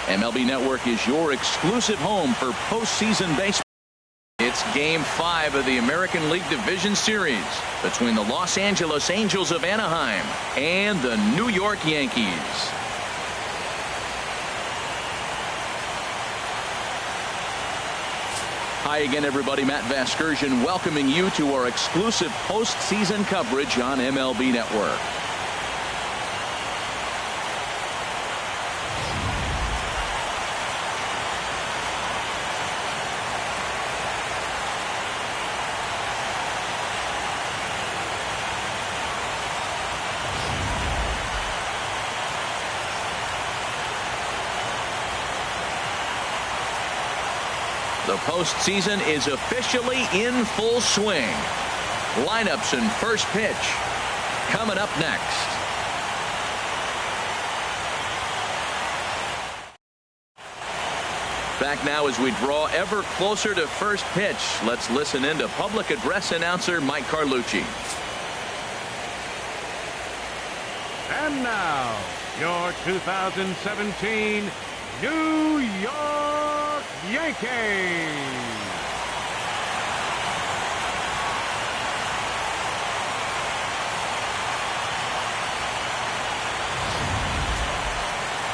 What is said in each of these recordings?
MLB Network is your exclusive home for postseason baseball. It's Game 5 of the American League Division Series between the Los Angeles Angels of Anaheim and the New York Yankees. Hi again, everybody. Matt Vasgersian welcoming you to our exclusive postseason coverage on MLB Network. The postseason is officially in full swing. Lineups and first pitch coming up next. Back now as we draw ever closer to first pitch. Let's listen in to public address announcer Mike Carlucci. And now, your 2017 New York Yankees.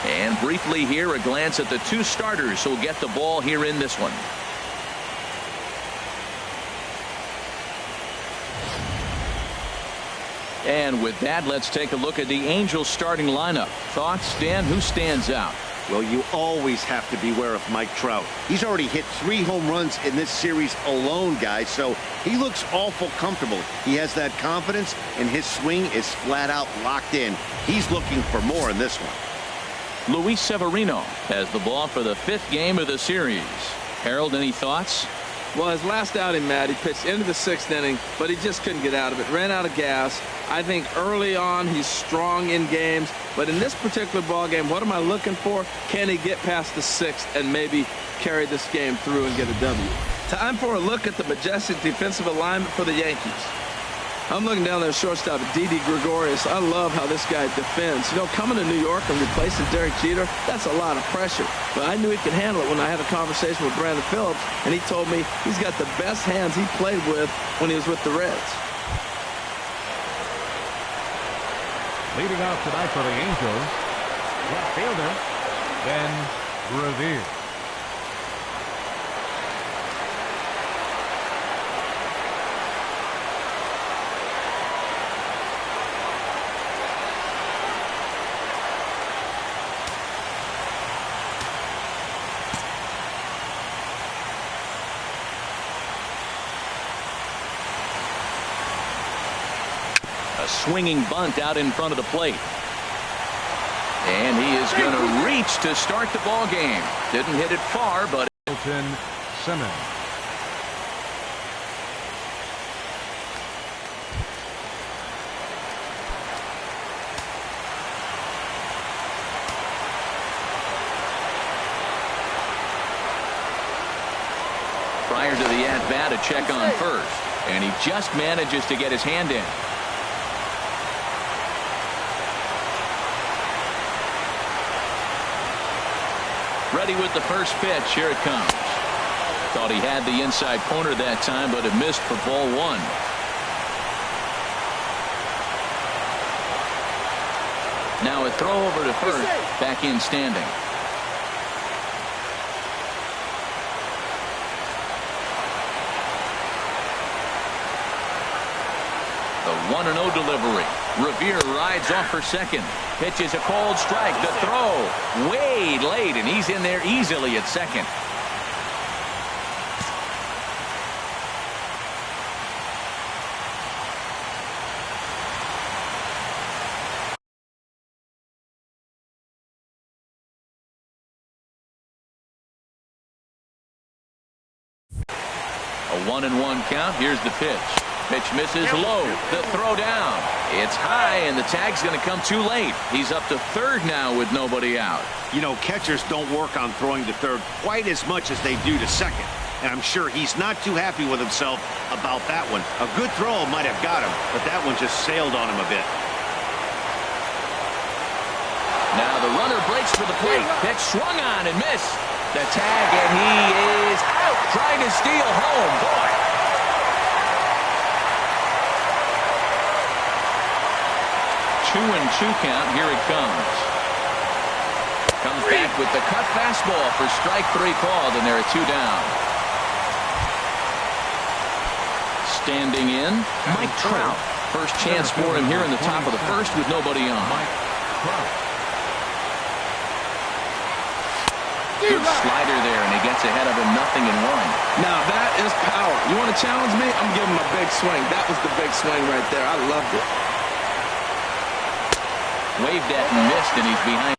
And briefly here, a glance at the two starters who'll get the ball here in this one. And with that, let's take a look at the Angels starting lineup. Thoughts, Dan? Who stands out? Well, you always have to beware of Mike Trout. He's already hit 3 home runs in this series alone, guys, so he looks awful comfortable. He has that confidence, and his swing is flat out locked in. He's looking for more in this one. Luis Severino has the ball for the 5th game of the series. Harold, any thoughts? Well, his last outing, Matt, he pitched into the 6th inning, but he just couldn't get out of it. Ran out of gas. I think early on he's strong in games, but in this particular ball game, what am I looking for? Can he get past the 6th and maybe carry this game through and get a W? Time for a look at the majestic defensive alignment for the Yankees. I'm looking down there at shortstop at Didi Gregorius. I love how this guy defends. You know, coming to New York and replacing Derek Jeter, that's a lot of pressure. But I knew he could handle it when I had a conversation with Brandon Phillips, and he told me he's got the best hands he played with when he was with the Reds. Leading off tonight for the Angels, left fielder Ben Revere. A swinging bunt out in front of the plate. And he is going to reach to start the ball game. Didn't hit it far, but Milton Simmons. prior to the at-bat, a check on first. And he just manages to get his hand in. Ready with the first pitch. Here it comes. Thought he had the inside corner that time, but it missed for ball one. Now a throw over to first. Back in standing. The 1-0 delivery. Revere rides off for second. Pitches a cold strike. The throw way late, and he's in there easily at second. A 1-1 count. Here's the pitch. Pitch misses low. The throw down. It's high, and the tag's going to come too late. He's up to third now with nobody out. You know, catchers don't work on throwing to third quite as much as they do to second. And I'm sure he's not too happy with himself about that one. A good throw might have got him, but that one just sailed on him a bit. Now the runner breaks for the plate. Pitch swung on and missed. The tag, and he is out trying to steal home. Boy. Two and two count. Here it comes. Comes back with the cut fastball for strike three called, and there are two down. Standing in, Mike Trout. First chance for him here in the top of the first with nobody on. Good slider there, and he gets ahead of him 0-1. Now that is power. You want to challenge me? I'm giving him a big swing. That was the big swing right there. I loved it. Waved at and missed, and he's behind.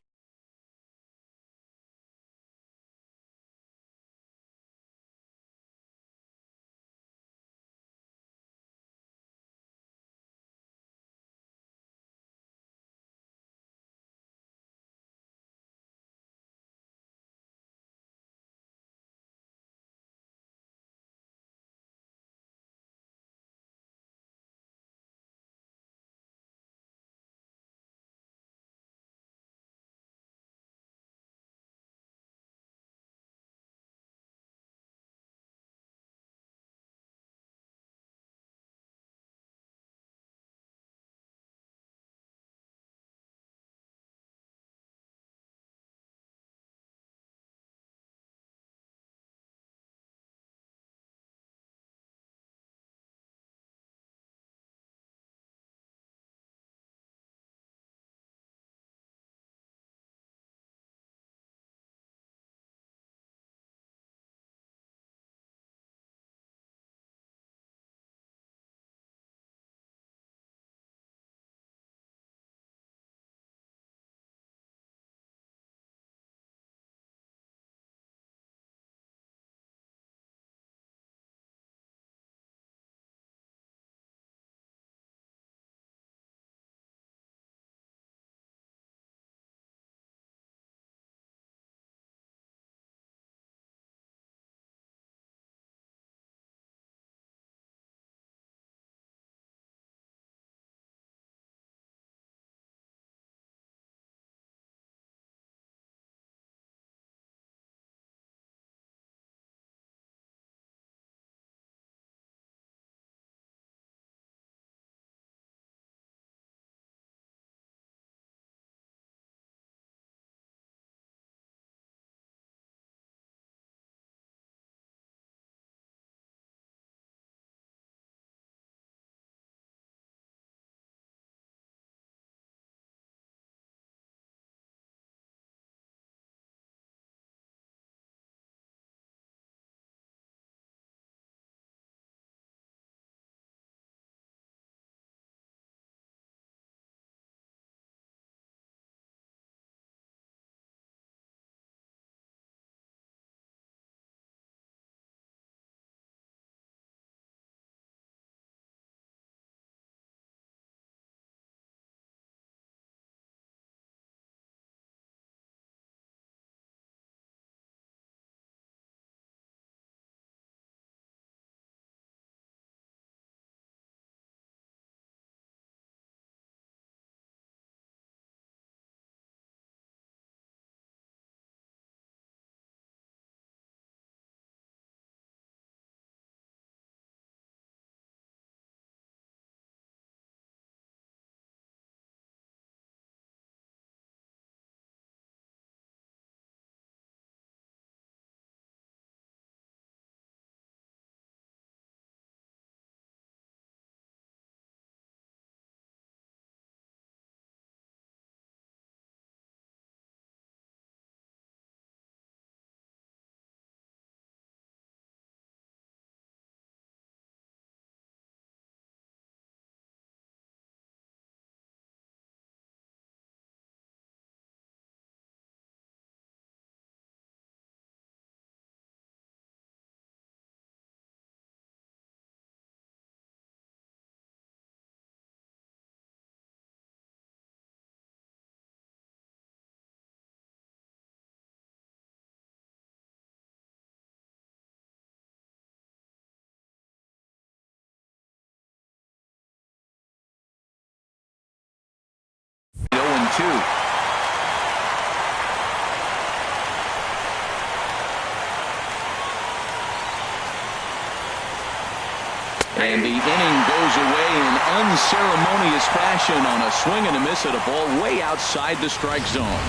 And the inning goes away in unceremonious fashion on a swing and a miss at a ball way outside the strike zone.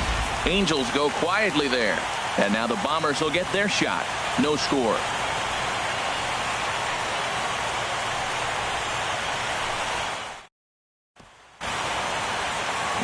Angels go quietly there. And now the Bombers will get their shot. No score.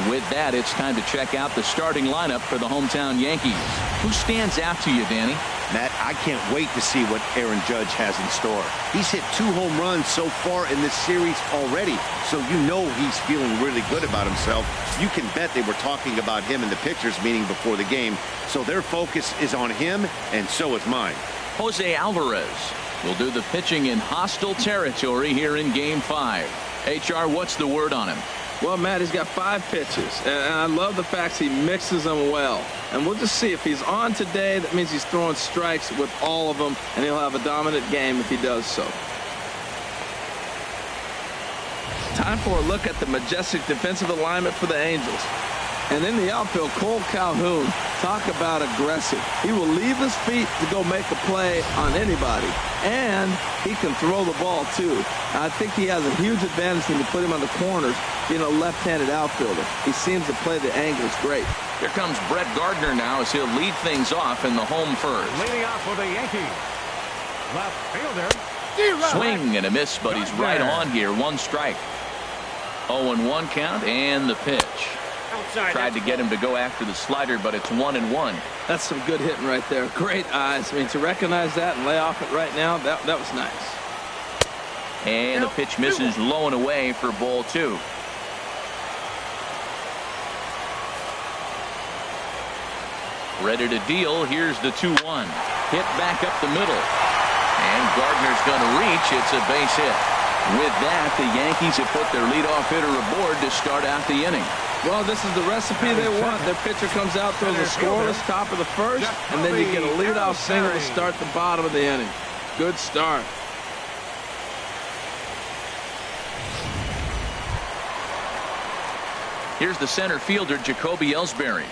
With that, it's time to check out the starting lineup for the hometown Yankees. Who stands out to you, Danny? Matt, I can't wait to see what Aaron Judge has in store. He's hit 2 home runs so far in this series already, so you know he's feeling really good about himself. You can bet they were talking about him in the pitchers meeting before the game, so their focus is on him, and so is mine. Jose Alvarez will do the pitching in hostile territory here in Game 5. HR, what's the word on him? Well, Matt, he's got 5 pitches, and I love the fact he mixes them well. And we'll just see if he's on today. That means he's throwing strikes with all of them, and he'll have a dominant game if he does so. Time for a look at the majestic defensive alignment for the Angels. And in the outfield, Cole Calhoun, talk about aggressive. He will leave his feet to go make a play on anybody. And he can throw the ball, too. I think he has a huge advantage when you put him on the corners, being a left-handed outfielder. He seems to play the angles great. Here comes Brett Gardner now as he'll lead things off in the home first. Leading off for the Yankees, left fielder. Swing and a miss, but he's right on here. 1 strike. 0-1 count and the pitch. Tried to get him to go after the slider, but it's 1-1. That's some good hitting right there. Great eyes. I mean, to recognize that and lay off it right now, that was nice. And the pitch misses low and away for ball 2. Ready to deal. Here's the 2-1. Hit back up the middle. And Gardner's going to reach. It's a base hit. With that, the Yankees have put their leadoff hitter aboard to start out the inning. Well, this is the recipe they want. Their pitcher comes out, throws a scoreless top of the first, and then you get a leadoff single to start the bottom of the inning. Good start. Here's the center fielder, Jacoby Ellsbury.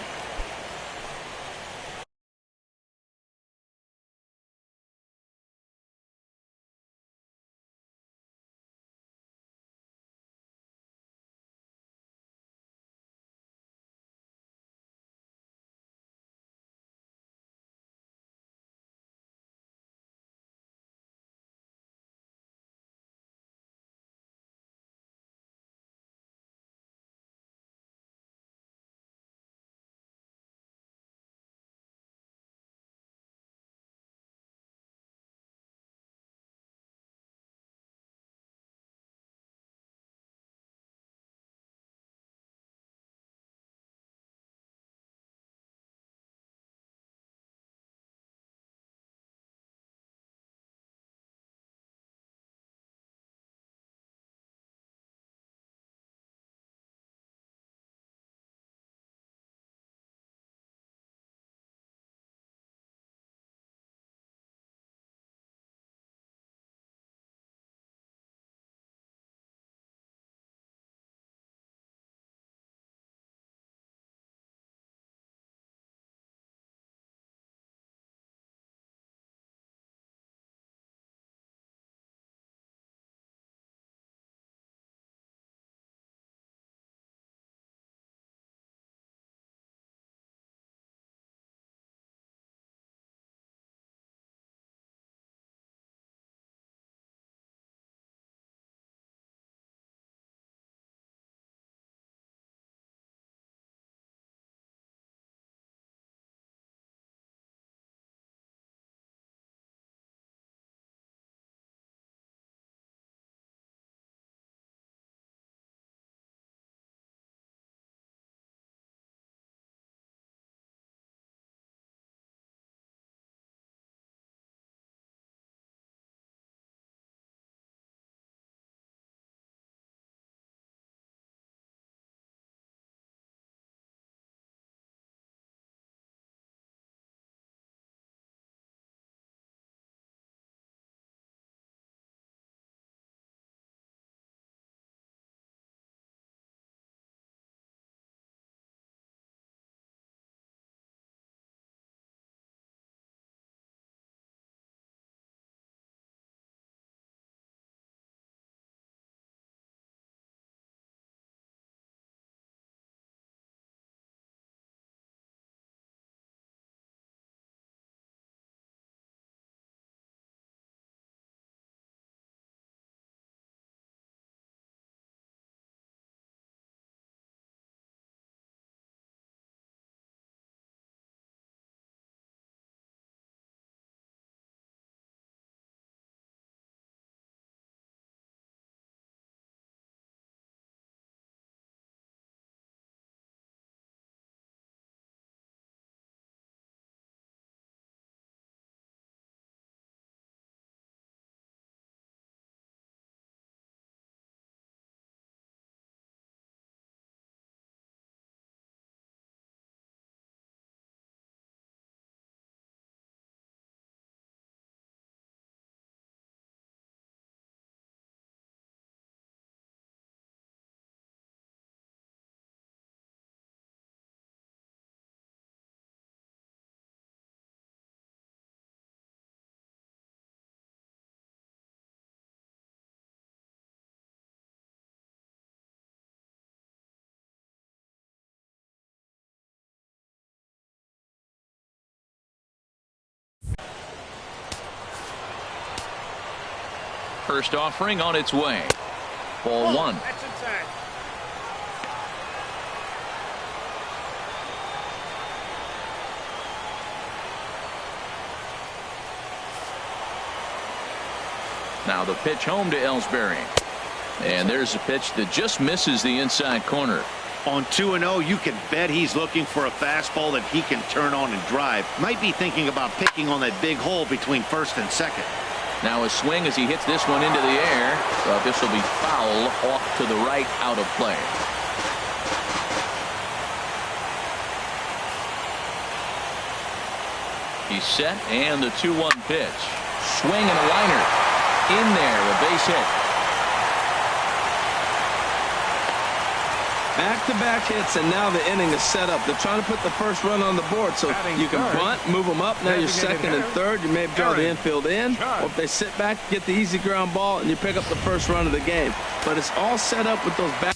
First offering on its way. Ball one. That's inside. Now the pitch home to Ellsbury. And there's a pitch that just misses the inside corner. On 2-0, you can bet he's looking for a fastball that he can turn on and drive. Might be thinking about picking on that big hole between first and second. Now a swing as he hits this one into the air. But this will be foul off to the right, out of play. He's set, and the 2-1 pitch. Swing and a liner. In there, a base hit. Back-to-back hits, and now the inning is set up. They're trying to put the first run on the board, so you can bunt, move them up. Now you're second and third. You may draw the infield in, or if they sit back, get the easy ground ball, and you pick up the first run of the game. But it's all set up with those back.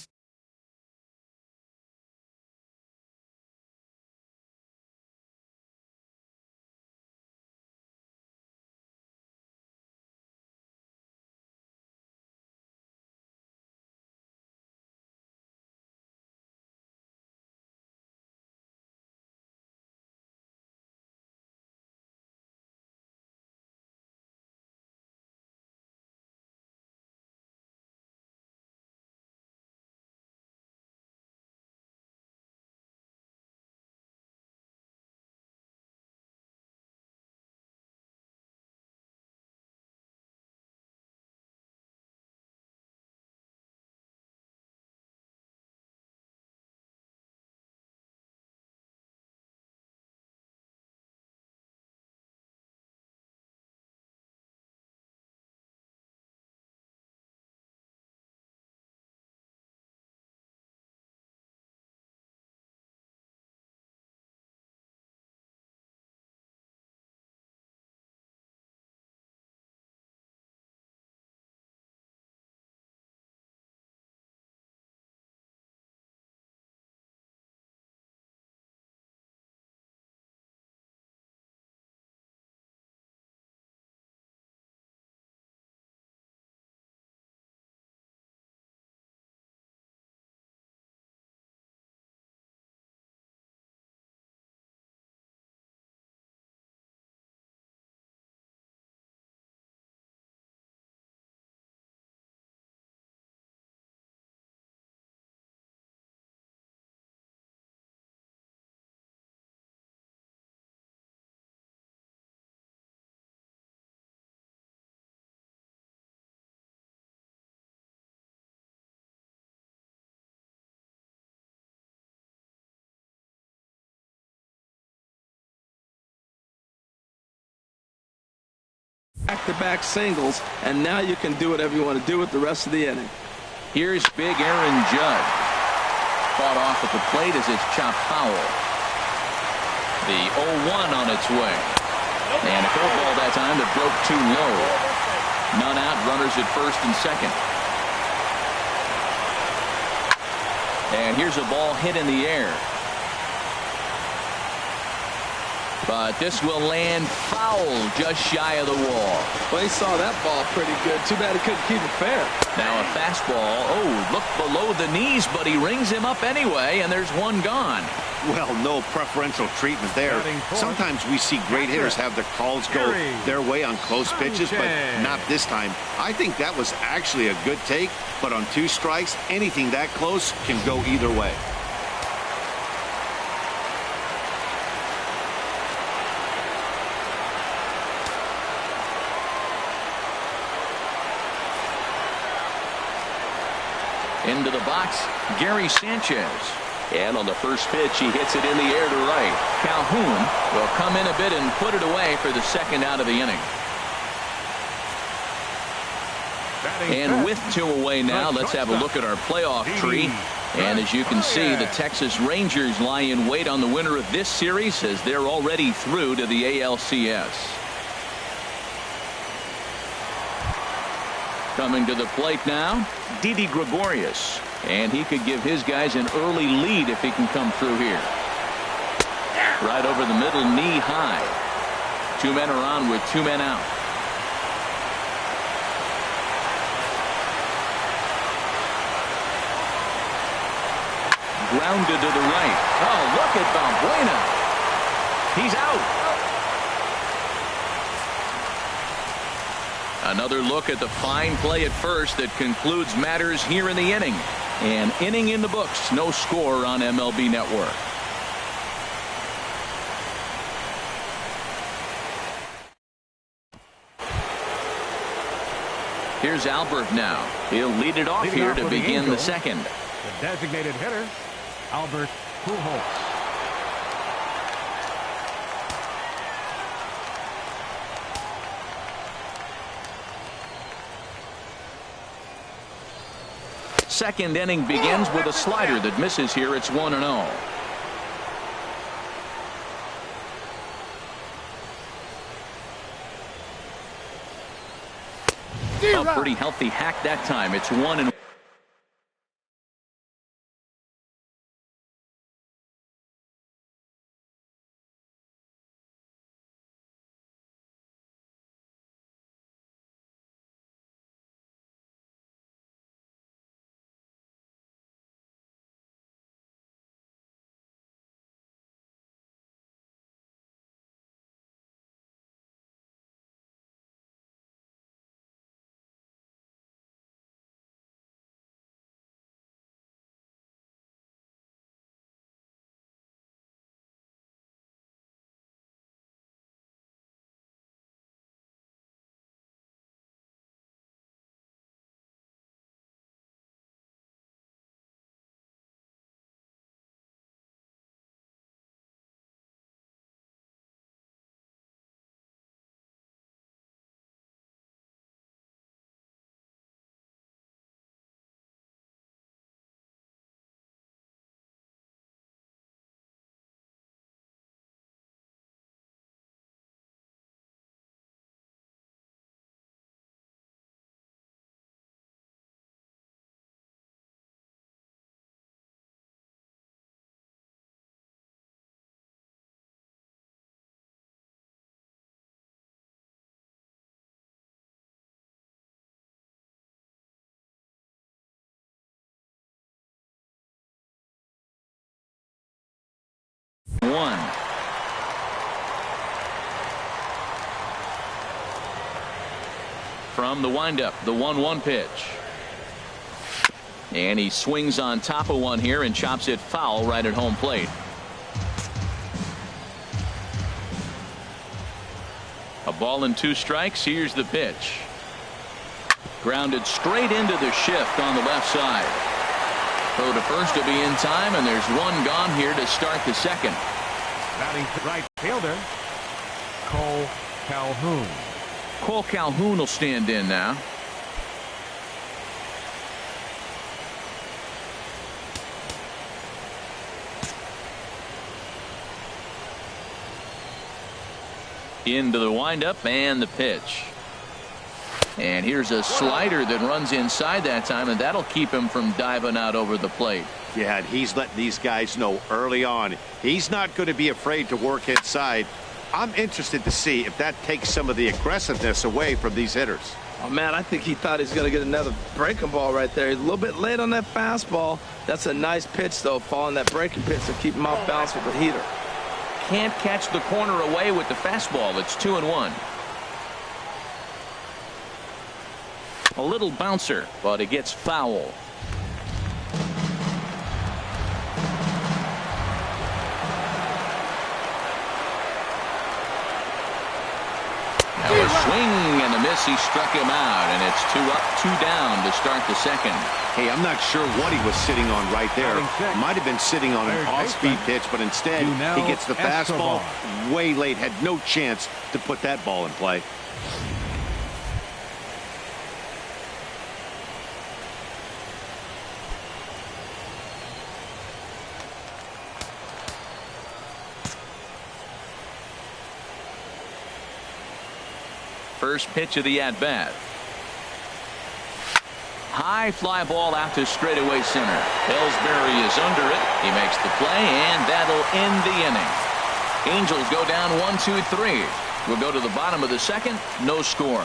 Back-to-back singles, and now you can do whatever you want to do with the rest of the inning. Here's big Aaron Judge. Fought off at the plate as it's chopped foul. The 0-1 on its way. And a curveball that time that broke too low. None out, runners at first and second. And here's a ball hit in the air. But this will land foul just shy of the wall. Well, he saw that ball pretty good. Too bad he couldn't keep it fair. Now a fastball. Oh, look below the knees, but he rings him up anyway, and there's one gone. Well, no preferential treatment there. Sometimes we see great hitters have their calls go their way on close pitches, but not this time. I think that was actually a good take, but on 2 strikes, anything that close can go either way. Into the box, Gary Sanchez. And on the first pitch, he hits it in the air to right. Calhoun will come in a bit and put it away for the second out of the inning. And with 2 away now, let's have a look at our playoff tree. And as you can see, the Texas Rangers lie in wait on the winner of this series as they're already through to the ALCS. Coming to the plate now, Didi Gregorius. And he could give his guys an early lead if he can come through here. Right over the middle, knee high. 2 men are on with 2 men out. grounded to the right. Oh, look at Balbuena. He's out. Another look at the fine play at first that concludes matters here in the inning. An inning in the books. No score on MLB Network. Here's Albert now. He'll lead it off here to begin the second. The designated hitter, Albert Pujols. Second inning begins with a slider that misses here. It's 1-0. A pretty healthy hack that time. It's 1-1. From the windup, the 1-1 pitch. And he swings on top of one here and chops it foul right at home plate. A ball and 2 strikes. Here's the pitch. Grounded straight into the shift on the left side. Throw to first to be in time, and there's one gone here to start the second. Batting right fielder, Cole Calhoun. Cole Calhoun will stand in now. Into the windup and the pitch. And here's a slider that runs inside that time, and that'll keep him from diving out over the plate. Yeah, and he's letting these guys know early on he's not going to be afraid to work inside. I'm interested to see if that takes some of the aggressiveness away from these hitters. Oh, man, I think he thought he's going to get another breaking ball right there. He's a little bit late on that fastball. That's a nice pitch, though, following that breaking pitch to keep him off balance with the heater. Can't catch the corner away with the fastball. It's 2-1. A little bouncer, but it gets foul. Now a swing and a miss. He struck him out, and it's 2 up, 2 down to start the second. Hey, I'm not sure what he was sitting on right there. Might have been sitting on an off-speed pitch, but instead he gets the fastball way late. Had no chance to put that ball in play. First pitch of the at-bat. High fly ball out to straightaway center. Ellsbury is under it. He makes the play, and that'll end the inning. Angels go down 1-2-3. We'll go to the bottom of the second. No score.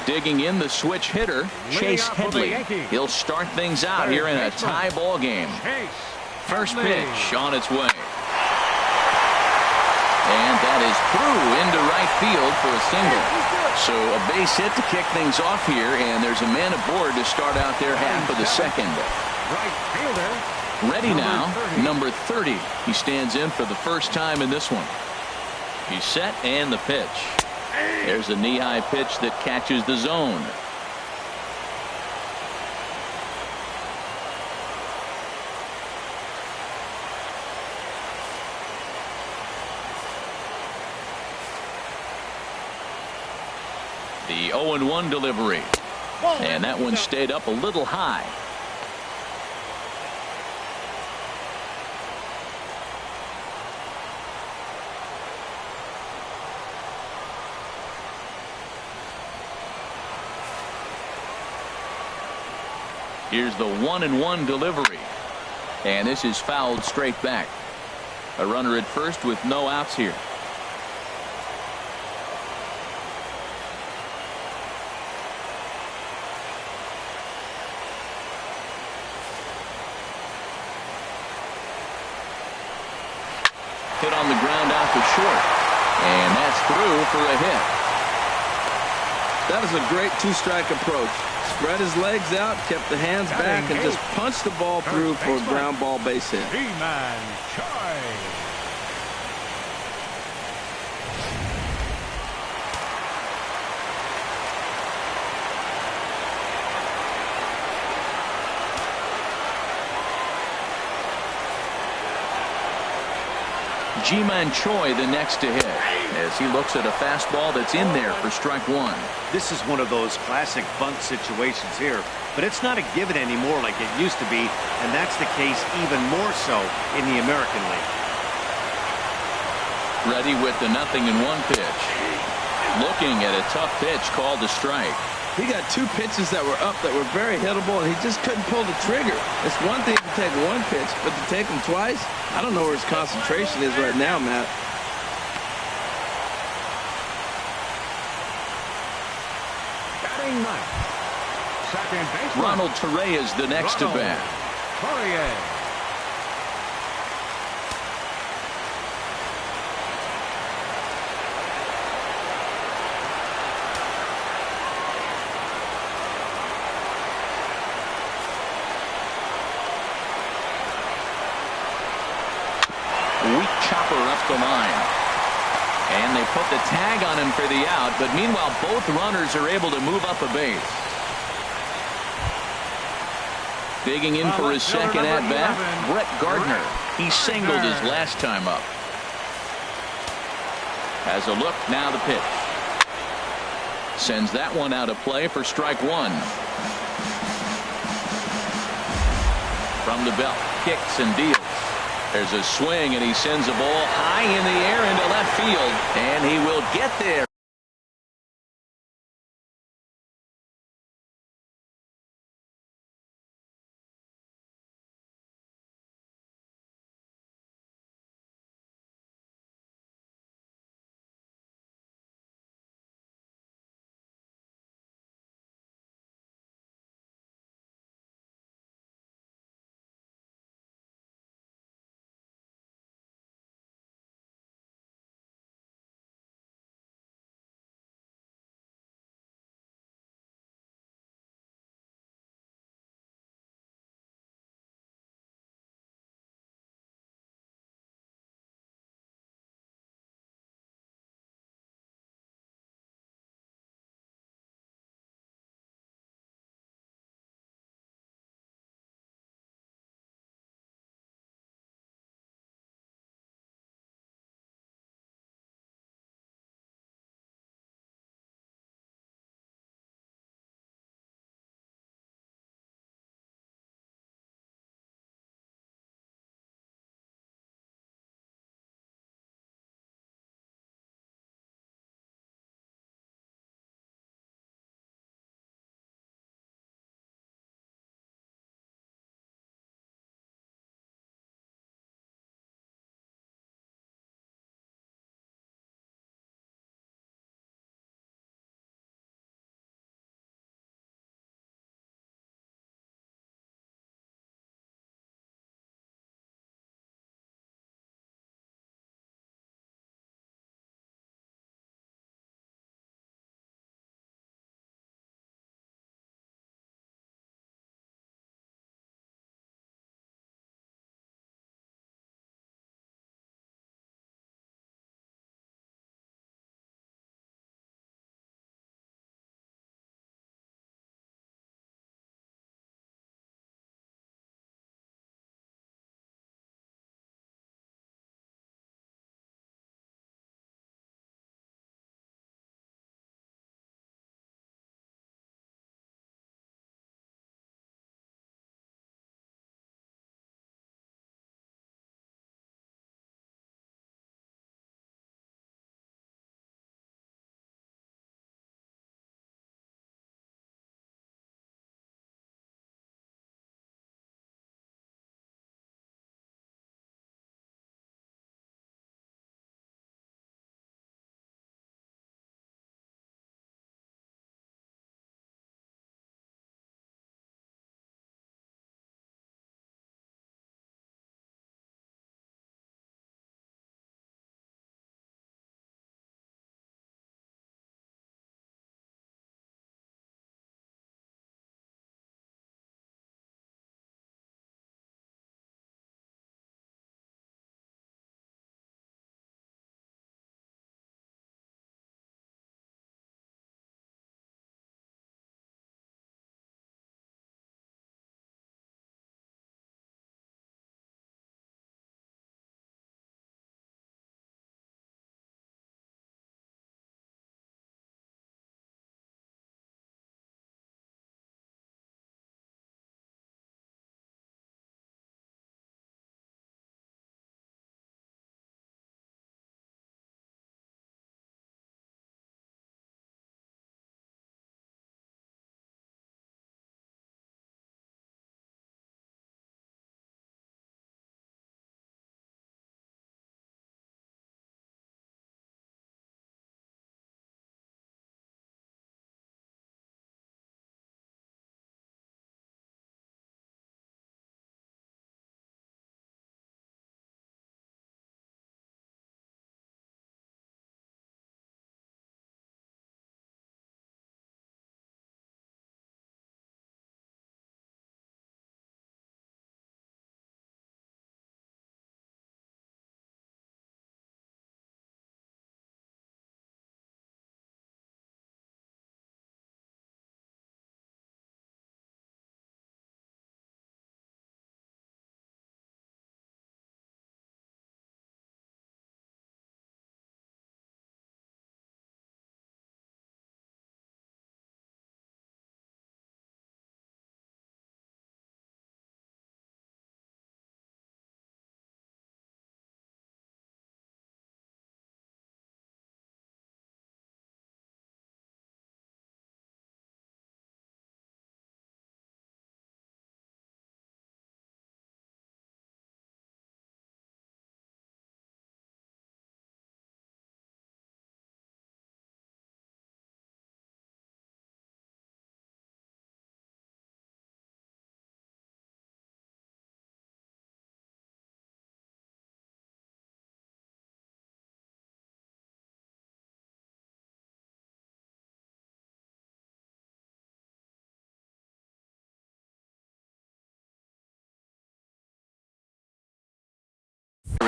Digging in, the switch hitter, Chase Headley. He'll start things out here in a tie ball game. First pitch on its way. And that is through into right field for a single. So a base hit to kick things off here, and there's a man aboard to start out their half of the second. Right fielder. Ready now, number 30. He stands in for the first time in this one. He's set, and the pitch. There's a knee-high pitch that catches the zone. The 0-1 delivery. And that one stayed up a little high. Here's the 1-1 delivery. And this is fouled straight back. A runner at first with no outs here. Hit on the ground out to short. And that's through for a hit. That is a great two-strike approach. Spread his legs out, kept the hands back, and just punched the ball through for a ground ball base hit. G-Man Choi. G-Man Choi the next to hit as he looks at a fastball that's in there for strike one. This is one of those classic bunt situations here, but it's not a given anymore like it used to be, and that's the case even more so in the American League. Ready with the 0-1 pitch. Looking at a tough pitch called a strike. He got two pitches that were up that were very hittable, and he just couldn't pull the trigger. It's one thing to take one pitch, but to take them twice, I don't know where his concentration is right now, Matt. Batting ninth. Second baseman. Ronald Torreyes the next to bat. Torreyes. Weak chopper up the line. And they put the tag on him for the out, but meanwhile both runners are able to move up a base. Digging in for his second at bat, Brett Gardner. He singled his last time up. Has a look, now the pitch. Sends that one out of play for strike one. From the belt, kicks and deals. There's a swing, and he sends a ball high in the air into left field, and he will get there.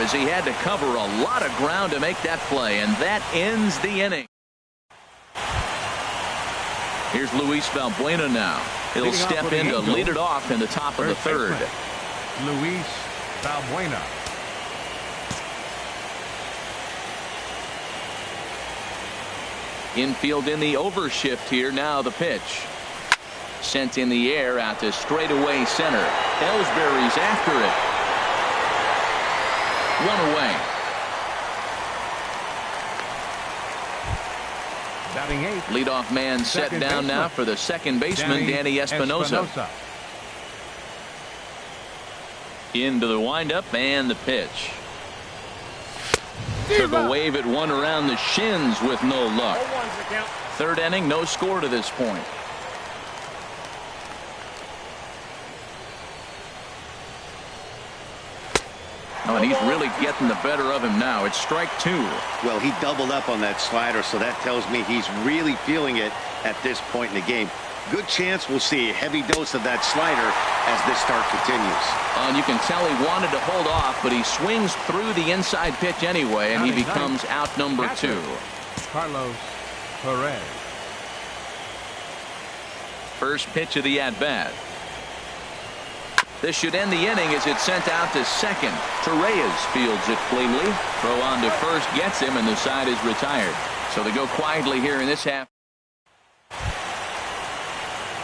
as he had to cover a lot of ground to make that play, and that ends the inning. Here's Luis Valbuena now. He'll step in to lead it off in the top of the third. Luis Valbuena. Infield in the overshift here. Now the pitch. Sent in the air out to straightaway center. Ellsbury's after it. One away. Batting eighth. Leadoff man set Second down baseman. now for the second baseman, Danny Espinosa. Into the windup and the pitch. Took a wave at one around the shins with no luck. Third inning, no score to this point. Oh, and he's really getting the better of him now. It's strike two. Well, he doubled up on that slider, so that tells me he's really feeling it at this point in the game. Good chance we'll see a heavy dose of that slider as this start continues. And you can tell he wanted to hold off, but he swings through the inside pitch anyway, and he becomes out number two. Carlos Perez. First pitch of the at-bat. This should end the inning as it's sent out to second. Torreyes fields it cleanly. Throw on to first gets him, and the side is retired. So they go quietly here in this half.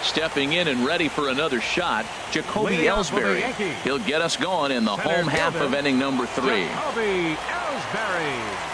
Stepping in and ready for another shot, Jacoby Ellsbury. He'll get us going in the home half of inning number 3. Jacoby Ellsbury.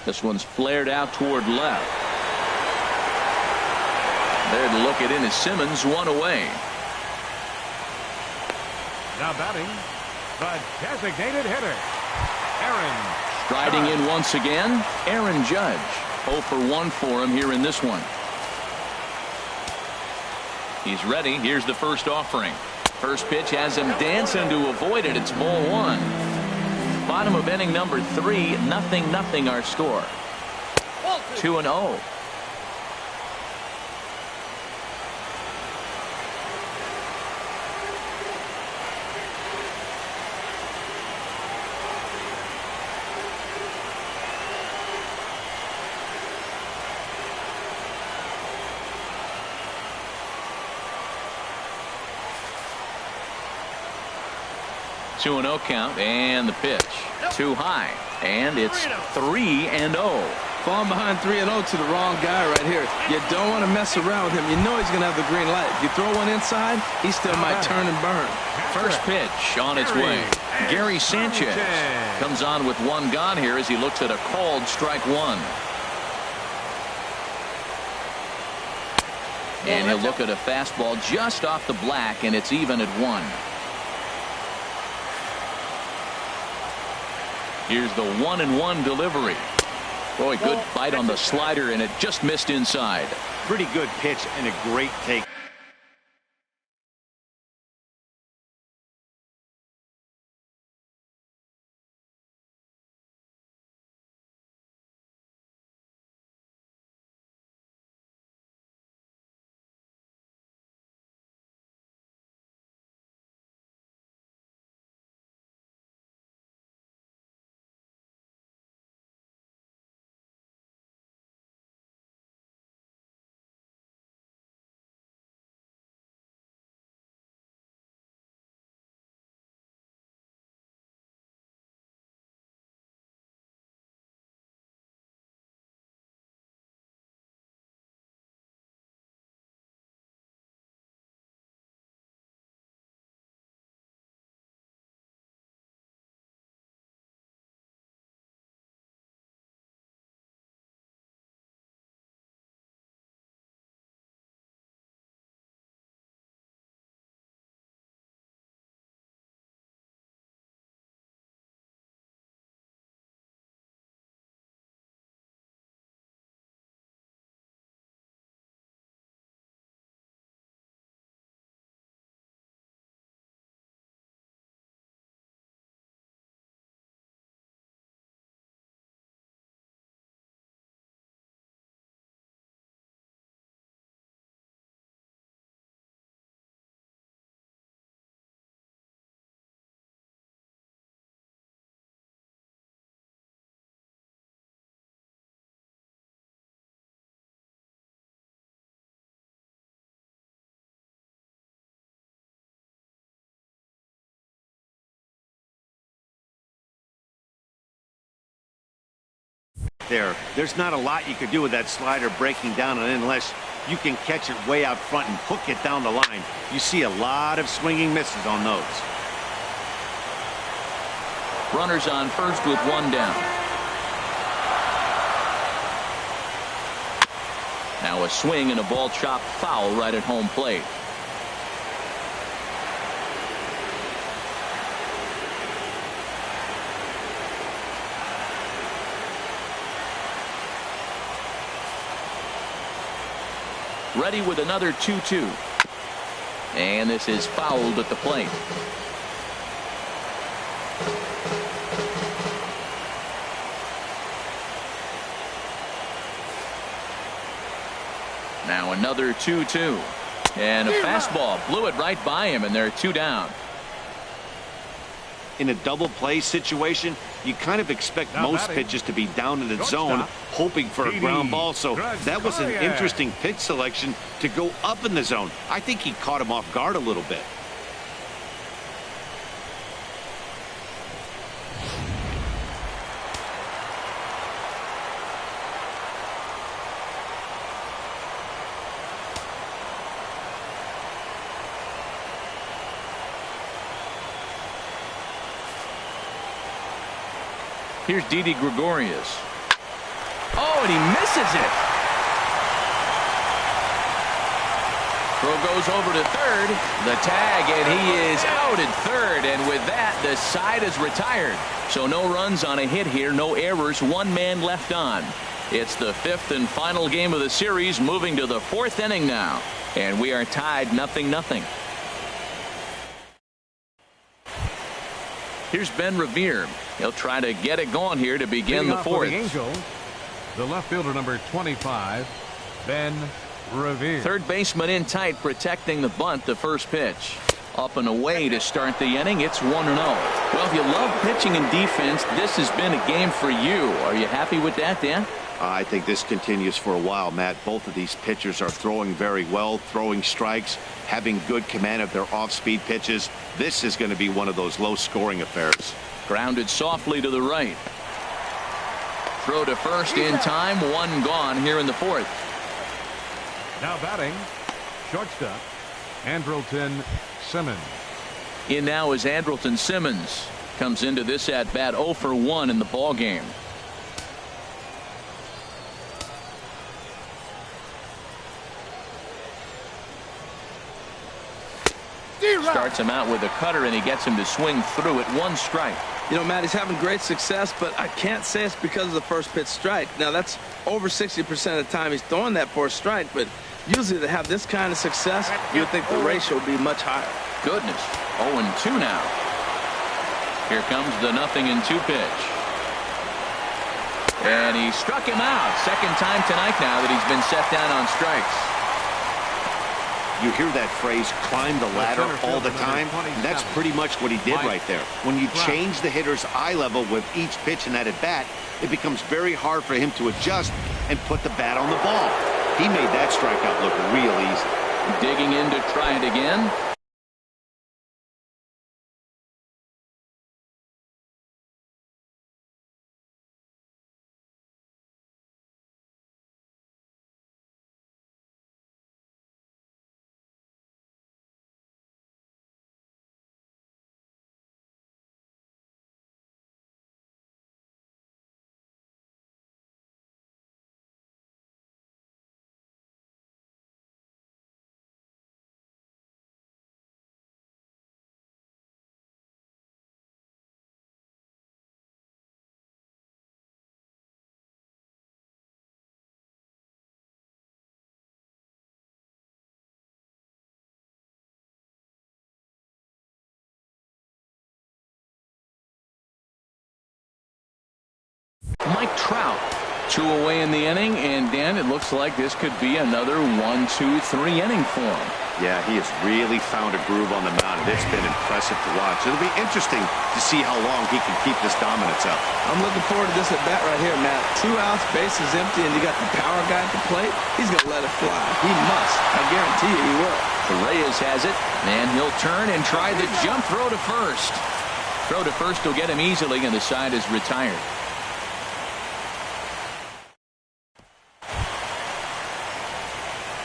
This one's flared out toward left. There to look it in is Simmons, one away. Now batting, the designated hitter, Aaron. Striding in once again, Aaron Judge. 0 for 1 for him here in this one. He's ready. Here's the first offering. First pitch has him dancing to avoid it. It's ball 1. Bottom of inning number 3. 0-0 our score. 2-0. Two and 0 count, and the pitch too high, and it's 3-0. Falling behind 3-0 to the wrong guy right here. You don't want to mess around with him. You know he's going to have the green light. If you throw one inside, he still might turn and burn. First pitch on its way. Gary Sanchez comes on with one gone here as he looks at a called strike 1. And he'll look at a fastball just off the black, and it's even at 1. Here's the 1-1 delivery. Boy, good bite on the slider, and it just missed inside. Pretty good pitch and a great take. There's not a lot you could do with that slider breaking down unless you can catch it way out front and hook it down the line. You see a lot of swinging misses on those. Runners on first with one down. Now a swing and a ball chopped foul right at home plate. Ready with another 2-2. And this is fouled at the plate. Now another 2-2. And a fastball blew it right by him, and they're 2 down. In a double play situation, you kind of expect most pitches to be down in the zone, hoping for a ground ball. So that was an interesting pitch selection to go up in the zone. I think he caught him off guard a little bit. Here's Didi Gregorius. Oh, and he misses it. Throw goes over to third. The tag, and he is out at third. And with that, the side is retired. So no runs on a hit here, no errors, one man left on. It's the fifth and final game of the series, moving to the fourth inning now. And we are tied 0-0. Here's Ben Revere. He'll try to get it going here to begin the fourth. The Angels, the left fielder, number 25, Ben Revere. Third baseman in tight, protecting the bunt. The first pitch. Up and away to start the inning. It's 1-0. Well, if you love pitching and defense, this has been a game for you. Are you happy with that, Dan? I think this continues for a while, Matt. Both of these pitchers are throwing very well, throwing strikes, having good command of their off-speed pitches. This is going to be one of those low-scoring affairs. Grounded softly to the right. Throw to first in time. One gone here in the fourth. Now batting, shortstop, Andrelton Simmons. In now is Andrelton Simmons. Comes into this at-bat 0 for 1 in the ball game. Starts him out with a cutter, and he gets him to swing through it. One strike. You know, Matt, he's having great success, but I can't say it's because of the first pitch strike. Now, that's over 60% of the time he's throwing that for a strike, but usually to have this kind of success, you would think the ratio would be much higher. Goodness. 0-2 now. Here comes the 0-2 pitch. And he struck him out. Second time tonight now that he's been set down on strikes. You hear that phrase, climb the ladder, all the time. That's pretty much what he did right there. When you change the hitter's eye level with each pitch in that at-bat, it becomes very hard for him to adjust and put the bat on the ball. He made that strikeout look real easy. Digging in to try it again. Mike Trout, 2 away in the inning, and Dan, it looks like this could be another 1-2-3 inning for him. Yeah, he has really found a groove on the mound, and it's been impressive to watch. It'll be interesting to see how long he can keep this dominance up. I'm looking forward to this at bat right here, Matt. 2 outs, bases empty, and you got the power guy at the plate. He's going to let it fly. He must. I guarantee you he will. Reyes has it, and he'll turn and try the jump throw to first. Throw to first will get him easily, and the side is retired.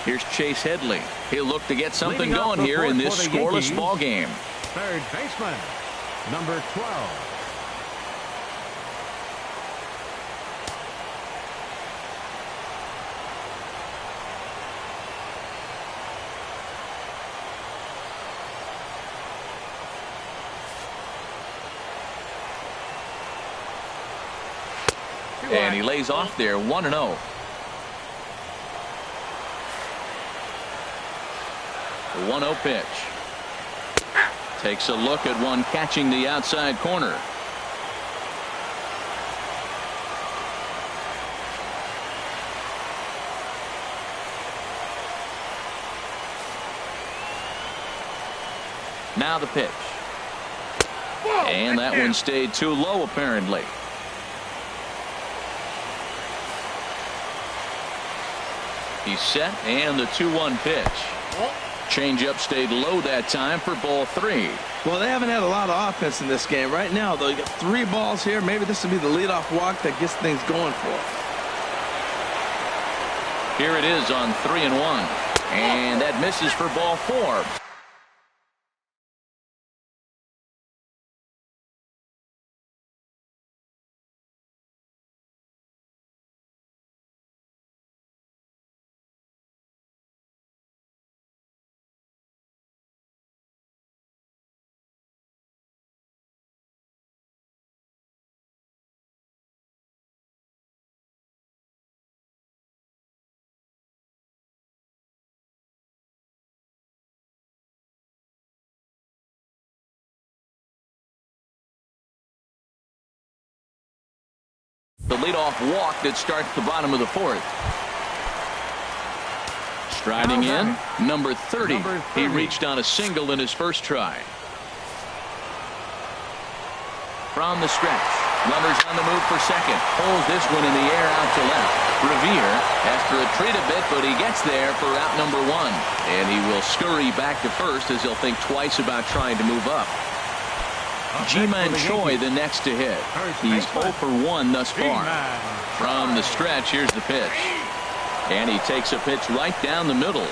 Here's Chase Headley. He'll look to get something going here in this scoreless ball game. Third baseman, number 12. And he lays off there, 1-0. 1-0 pitch. Takes a look at one catching the outside corner. Now the pitch. And that one stayed too low apparently. He's set, and the 2-1 pitch. Changeup stayed low that time for ball 3. Well, they haven't had a lot of offense in this game. Right now, though, you got 3 balls here. Maybe this will be the leadoff walk that gets things going for them. Here it is on 3-1. And that misses for ball 4. the leadoff walk that starts the bottom of the fourth. Striding in, number 30. He reached on a single in his first try. From the stretch, runners on the move for second. Pulls this one in the air out to left. Revere has to retreat a bit, but he gets there for out number 1. And he will scurry back to first as he'll think twice about trying to move up. Ji-Man Choi the next to hit. He's 0 for 1 thus far. From the stretch, here's the pitch. And he takes a pitch right down the middle.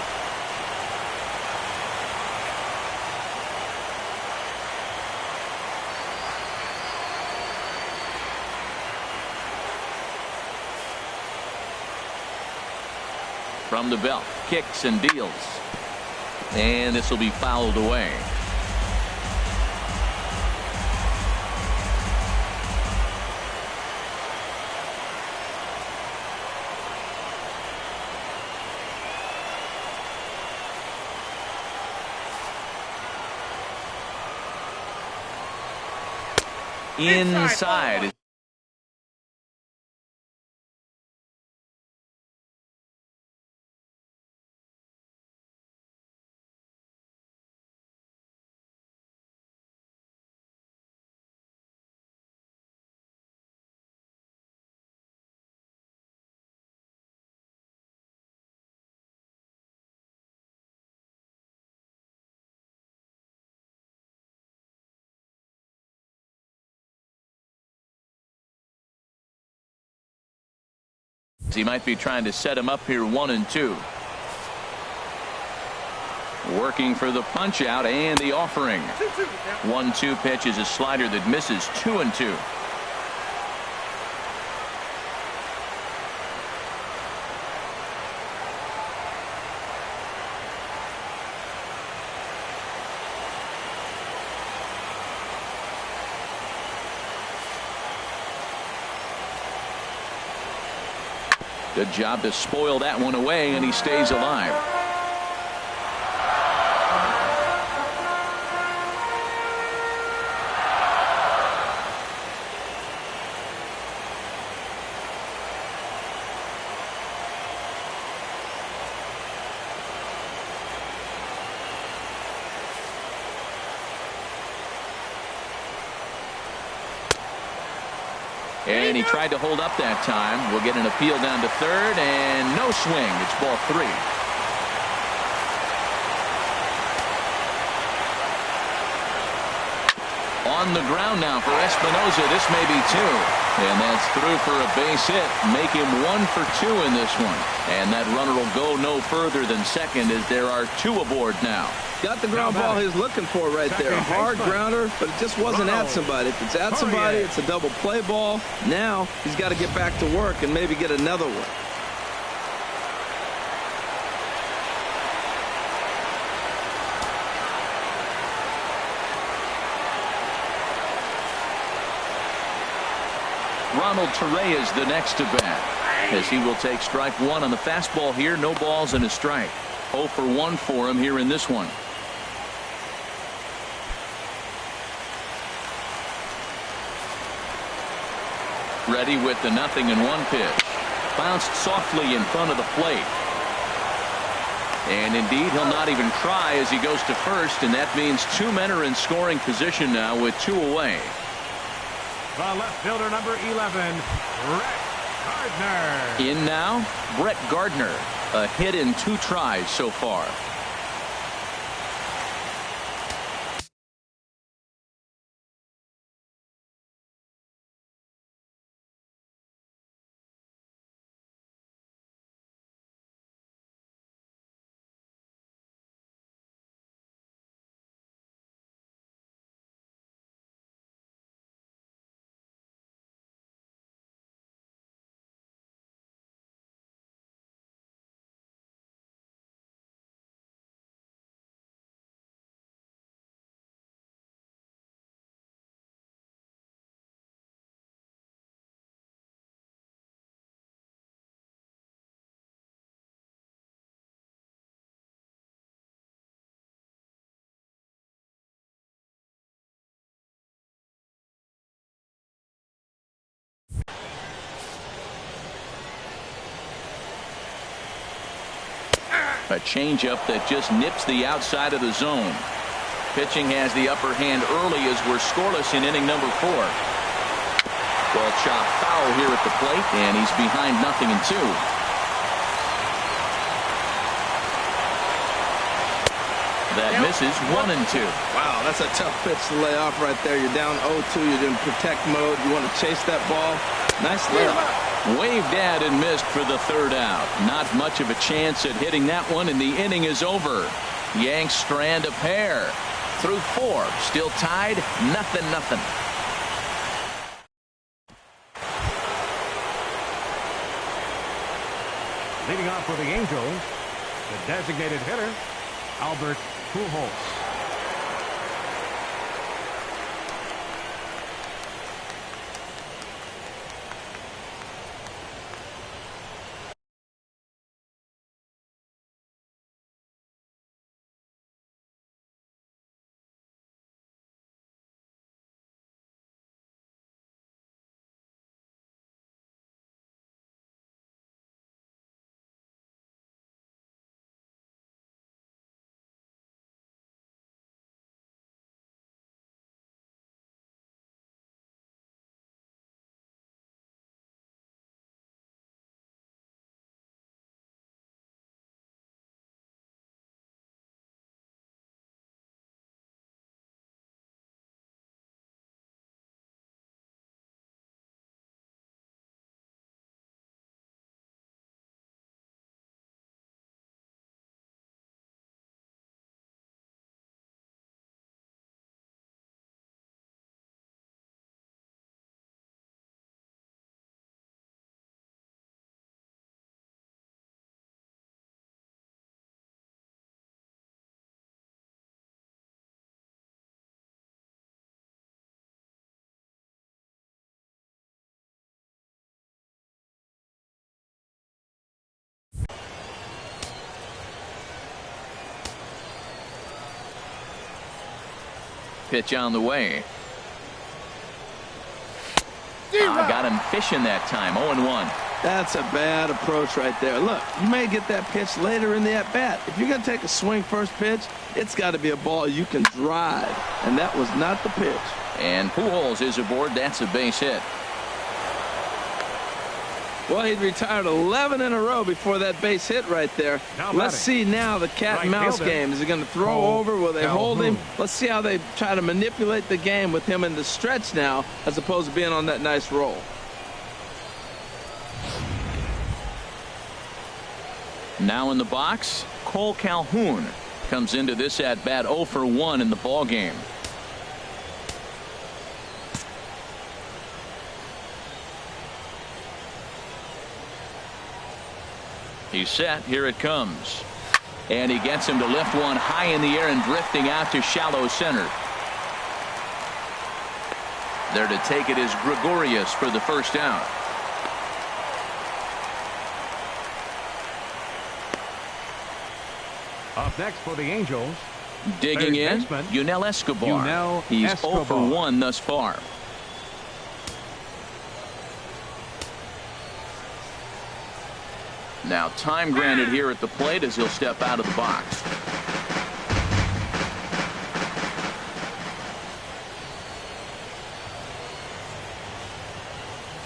From the belt, kicks and deals. And this will be fouled away. Inside. He might be trying to set him up here 1-2. Working for the punch out and the offering. 1-2 pitch is a slider that misses. 2-2. Good job to spoil that one away, and he stays alive. And he tried to hold up that time. We'll get an appeal down to third, and no swing. It's ball 3. On the ground now for Espinosa. This may be 2. And that's through for a base hit. Make him 1 for 2 in this one. And that runner will go no further than second as there are 2 aboard now. Got the ground ball he's looking for right there. Hard grounder, but it just wasn't at somebody. If it's at somebody, it's a double play ball. Now he's got to get back to work and maybe get another one. Ronald Torre is the next to bat, as he will take strike 1 on the fastball here. No balls and a strike. 0 for 1 for him here in this one. Ready with the 0-1 pitch. Bounced softly in front of the plate. And indeed, he'll not even try as he goes to first, and that means 2 men are in scoring position now with 2 away. The left fielder, number 11, Brett Gardner. In now, Brett Gardner. A hit in 2 tries so far. A changeup that just nips the outside of the zone. Pitching has the upper hand early as we're scoreless in inning number 4. Ball chopped foul here at the plate, and he's behind 0-2. That misses 1-2. Wow, that's a tough pitch to lay off right there. You're down 0-2. You're in protect mode. You want to chase that ball. Nice layup. Waved at and missed for the 3rd out. Not much of a chance at hitting that one, and the inning is over. Yanks strand a pair. Through 4. Still tied. 0-0. Leading off for the Angels, the designated hitter, Albert Pujols. Pitch on the way. Got him fishing that time. 0-1. That's a bad approach right there. Look, you may get that pitch later in the at-bat. If you're going to take a swing first pitch, it's got to be a ball you can drive. And that was not the pitch. And Pujols is aboard. That's a base hit. Well, he'd retired 11 in a row before that base hit right there. Let's see now the cat and mouse game. Is he going to throw over? Will they hold him? Let's see how they try to manipulate the game with him in the stretch now as opposed to being on that nice roll. Now in the box, Cole Calhoun comes into this at bat 0 for 1 in the ball game. He's set. Here it comes. And he gets him to lift one high in the air and drifting out to shallow center. There to take it is Gregorius for the 1st out. Up next for the Angels, digging in, Yunel Escobar. He's 0 for 1 thus far. Now time granted here at the plate as he'll step out of the box.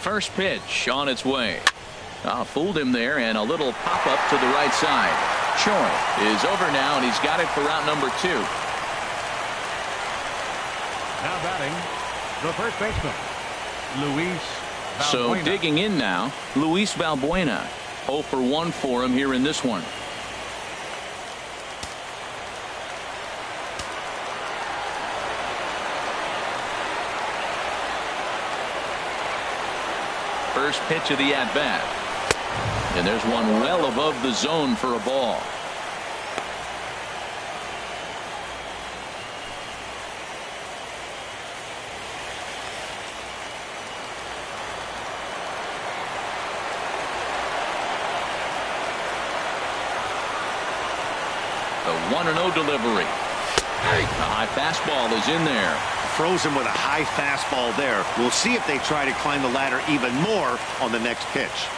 First pitch on its way. Fooled him there, and a little pop up to the right side. Choi is over now, and he's got it for out number 2. Now batting, the first baseman, Luis Valbuena. So digging in now, Luis Valbuena. 0 for 1 for him here in this one. First pitch of the at-bat. And there's one well above the zone for a ball. The 1-0 delivery. The high fastball is in there. Throws him with a high fastball there. We'll see if they try to climb the ladder even more on the next pitch.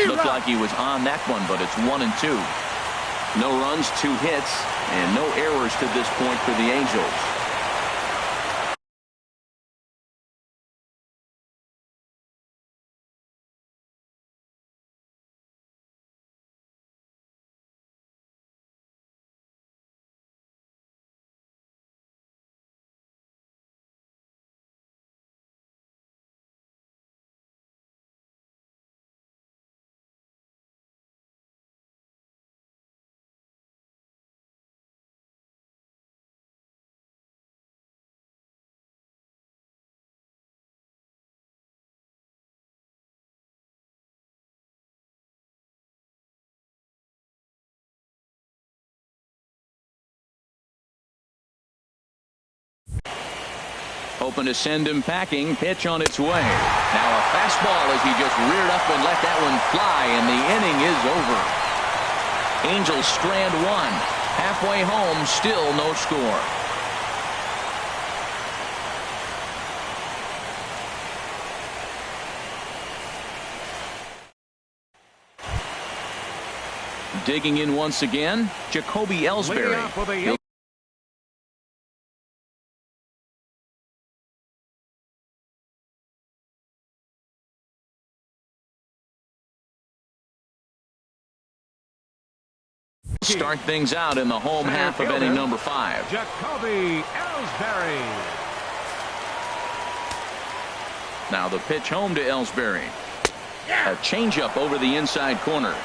Looked like he was on that one, but it's 1-2. No runs, 2 hits, and no errors to this point for the Angels. Hoping to send him packing. Pitch on its way. Now a fastball as he just reared up and let that one fly, and the inning is over. Angels strand 1. Halfway home, still no score. Digging in once again, Jacoby Ellsbury. Start things out in the home half of inning number 5. Jacoby Ellsbury. Now the pitch home to Ellsbury. A changeup over the inside corner.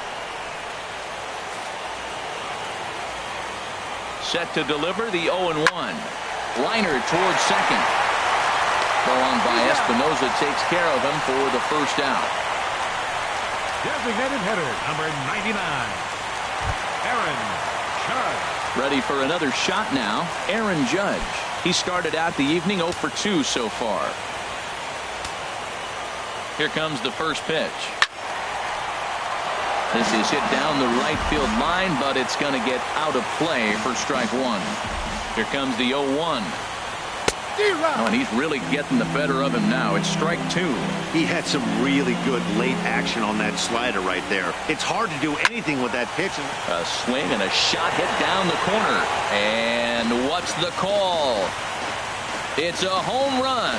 Set to deliver the 0-1. Liner towards second. Throw on by Espinosa takes care of him for the first out. Designated hitter number 99. Aaron Judge. Ready for another shot now. Aaron Judge. He started out the evening 0 for 2 so far. Here comes the first pitch. This is hit down the right field line, but it's going to get out of play for strike 1. Here comes the 0-1. Oh, and he's really getting the better of him now. It's strike 2. He had some really good late action on that slider right there. It's hard to do anything with that pitch. A swing and a shot hit down the corner. And what's the call? It's a home run.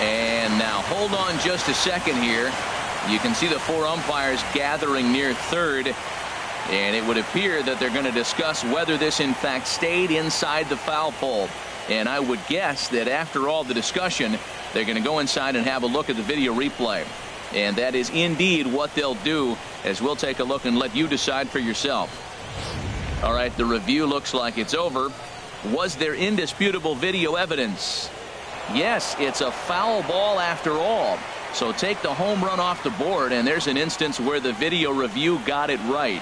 And now hold on just a second here. You can see the 4 umpires gathering near third. And it would appear that they're going to discuss whether this in fact stayed inside the foul pole. And I would guess that after all the discussion, they're going to go inside and have a look at the video replay. And that is indeed what they'll do, as we'll take a look and let you decide for yourself. All right, the review looks like it's over. Was there indisputable video evidence? Yes, it's a foul ball after all. So take the home run off the board, and there's an instance where the video review got it right.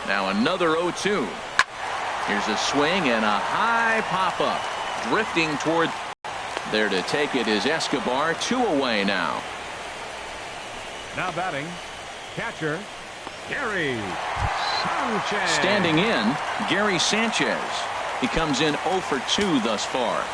Now another 0-2. Here's a swing and a high pop-up. Drifting toward there to take it is Escobar. 2 away now. Now batting, catcher, Gary Sanchez. Standing in, Gary Sanchez. He comes in 0 for 2 thus far.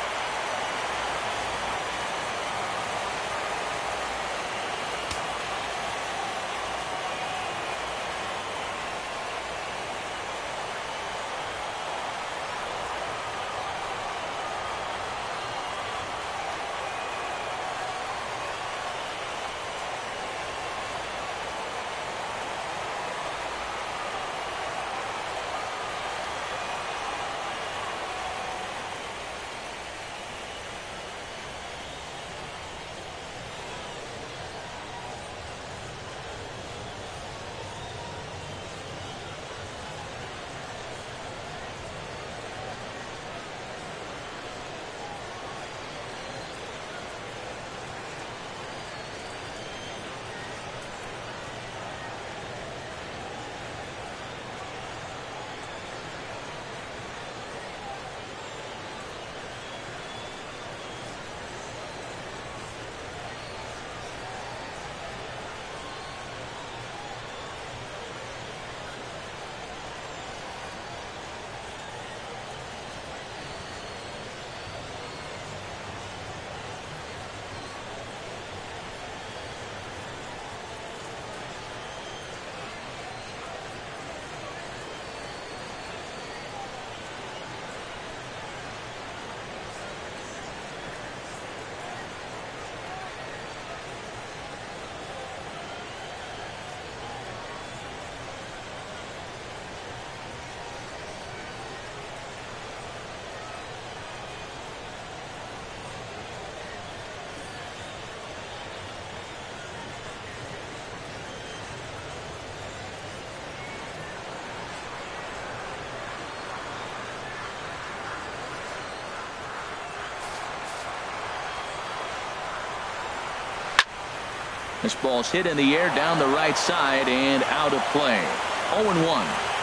This ball's hit in the air down the right side and out of play. 0-1.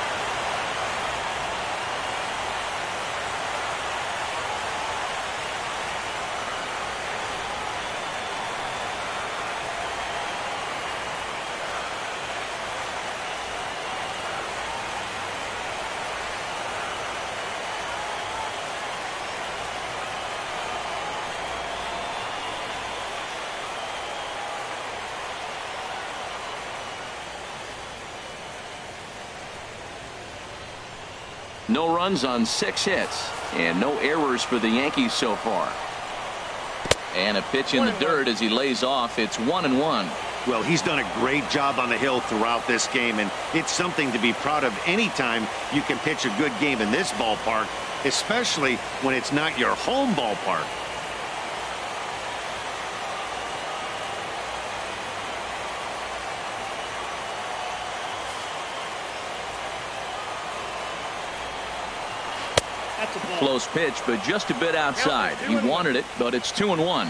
No runs on 6 hits and no errors for the Yankees so far. And a pitch in the dirt as he lays off. It's 1-1. Well, he's done a great job on the hill throughout this game, and it's something to be proud of anytime you can pitch a good game in this ballpark, especially when it's not your home ballpark. Close pitch, but just a bit outside. He wanted it, but it's 2-1.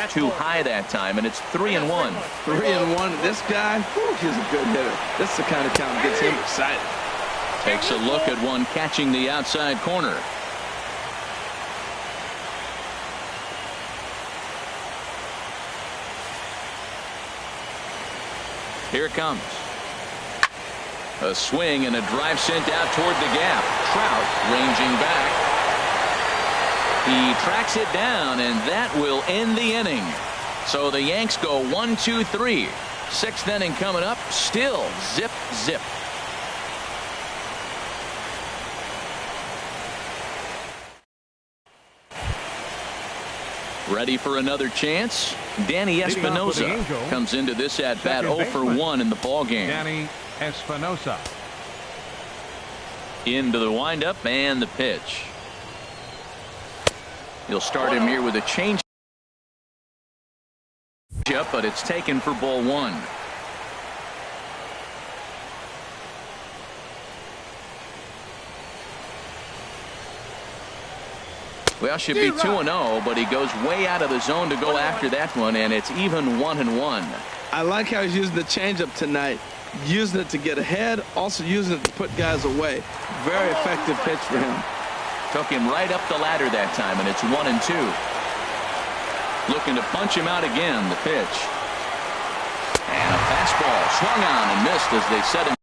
Too high that time, and it's 3-1. 3-1. This guy, he's a good hitter. This is the kind of count that gets him excited. Takes a look at one catching the outside corner. Here it comes. A swing and a drive sent out toward the gap. Trout ranging back. He tracks it down, and that will end the inning. So the Yanks go 1-2-3. 6th inning coming up. Still zip, zip. Ready for another chance? Danny Espinosa comes into this at bat 0 for 1 in the ball game. Danny Espinosa. Into the windup and the pitch. You'll start him here with a change up, but it's taken for ball 1. Well, should be 2-0, but he goes way out of the zone to go after that one, and it's even 1-1. I like how he's using the changeup tonight, using it to get ahead, also using it to put guys away. Very effective pitch for him. Took him right up the ladder that time, and it's 1-2. Looking to punch him out again. The pitch. And a fastball swung on and missed as they set him.